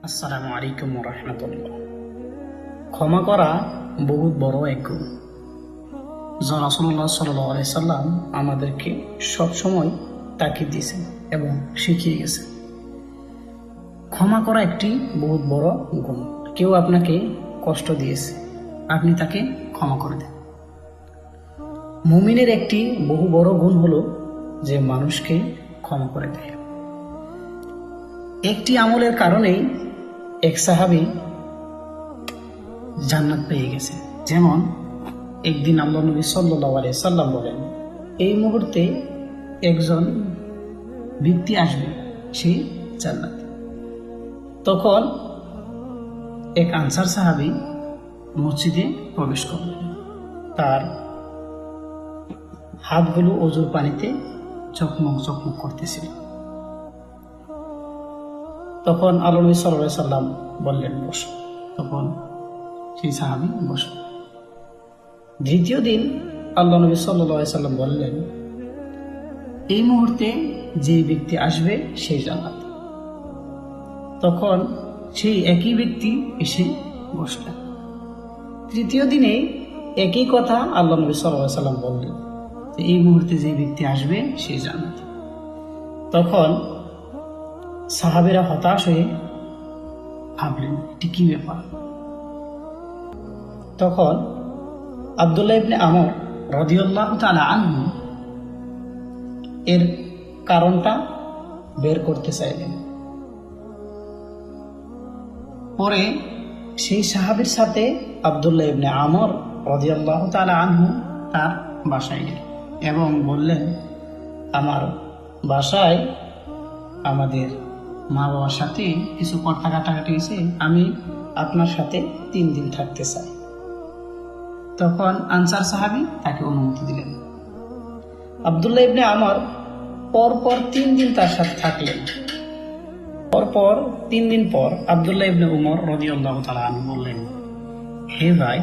আসসালামু আলাইকুম রাহমাতুল্লাহ। ক্ষমা করা বহুত বড় এক গুণ, যা রাসূলুল্লাহ সাল্লাল্লাহু আলাইহি সাল্লাম আমাদেরকে সবসময় তাকিদ দিয়েছেন এবং শিখিয়ে গেছেন। ক্ষমা করা একটি বহুত বড় গুণ। কেউ আপনাকে কষ্ট দিয়েছে, আপনি তাকে ক্ষমা করে দেন। মুমিনের একটি বহু বড় গুণ হলো যে মানুষকে ক্ষমা করে দেয়। একটি আমলের কারণেই এক সাহাবী জান্নাত পেয়ে গেছে। যেমন একদিন আল্লাহ নবী সাল্লাল্লাহু আলাইহি সাল্লাম বলেন, এই মুহূর্তে একজন ব্যক্তি আসবে, সে জান্নাত। তখন এক আনসার সাহাবী মসজিদে প্রবেশ করলেন। তার হাতগুলো অজুর পানিতে চকমক চকমক করতেছিল। তখন আল্লাহ নবী সাল্লাল্লাহু আলাইহি সাল্লাম বললেন, বসো। তখন সেই সাহাবী বসল। দ্বিতীয় দিন আল্লাহ নবী সাল্লাল্লাহু আলাইহি সাল্লাম বললেন, এই মুহূর্তে যে ব্যক্তি আসবে সেই জান্নাত। তখন সেই একই ব্যক্তি এসে বসলেন। তৃতীয় দিনে একই কথা আল্লাহ নবী সাল্লাল্লাহু আলাইহি সাল্লাম বললেন, এই মুহূর্তে যে ব্যক্তি আসবে সেই জান্নাত। তখন সাহাবীরা হতাশ হয়ে ভাবলেন, এটি কি ব্যাপার? তখন আব্দুল্লাহ ইবনে আমর রাদিয়াল্লাহু তাআলা আনহু এর কারণটা বের করতে চাইলেন। পরে সেই সাহাবীর সাথে আব্দুল্লাহ ইবনে আমর রাদিয়াল্লাহু তাআলা আনহু তার বাসায় গেলেন এবং বললেন, আমার বাসায় আমাদের মা বাবার সাথে কিছু কথা কাটাকাটি হয়েছে, আমি আপনার সাথে 3 দিন থাকতে চাই। তখন আনসার সাহাবী তাকে অনুমতি দিলেন। আব্দুল্লাহ ইবনে আমর পরপর 3 দিন তার সাথে থাকলেন। পরপর 3 দিন পর আব্দুল্লাহ ইবনে উমর রাদিয়াল্লাহু তাআলা আনহু বললেন, হে ভাই,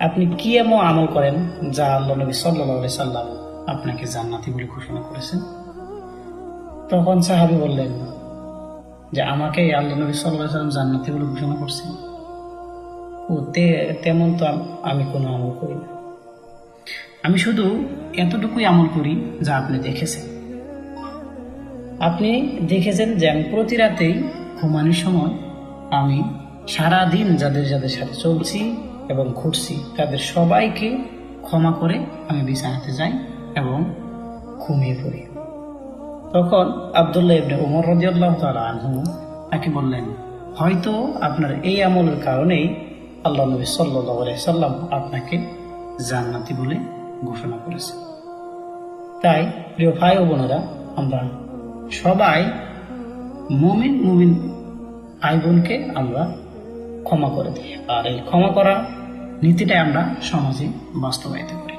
আপনি কি এমন আমল করেন যা আল্লাহ নবী সাল্লাল্লাহু আলাইহি সাল্লাম আপনাকে জান্নাতি বলে ঘোষণা করেছেন? তখন সাহাবী বললেন যে আমাকে আল্লাহ নবী সাল্লাল্লাহু আলাইহি সাল্লাম জান্নাতি বলে ঘোষণা করছেন। তেমন তো আমি কোনো আমল করি না। আমি শুধু এতটুকুই আমল করি যা আপনি দেখেছেন। আপনি দেখেছেন যে আমি প্রতি রাতেই ঘুমানোর সময় আমি সারা দিন যাদের যাদের সাথে চলছি এবং ঘুরছি তাদের সবাইকে ক্ষমা করে আমি বিছানাতে যাই এবং ঘুমিয়ে পড়ি। তখন আব্দুল্লাহ ইবনে উমর রাদিয়াল্লাহু তাআলা আনহু তাকে বললেন, হয়তো আপনার এই আমলের কারণেই আল্লাহ নবী সাল্লাল্লাহু আলাইহি সাল্লাম আপনাকে জান্নাতি বলে ঘোষণা করেছে। তাই প্রিয় ভাই ও বোনেরা, আমরা সবাই মুমিন ভাই বোনকে আমরা ক্ষমা করে দিই, আর এই ক্ষমা করা নীতিটাই আমরা সমাজে বাস্তবায়িত করি।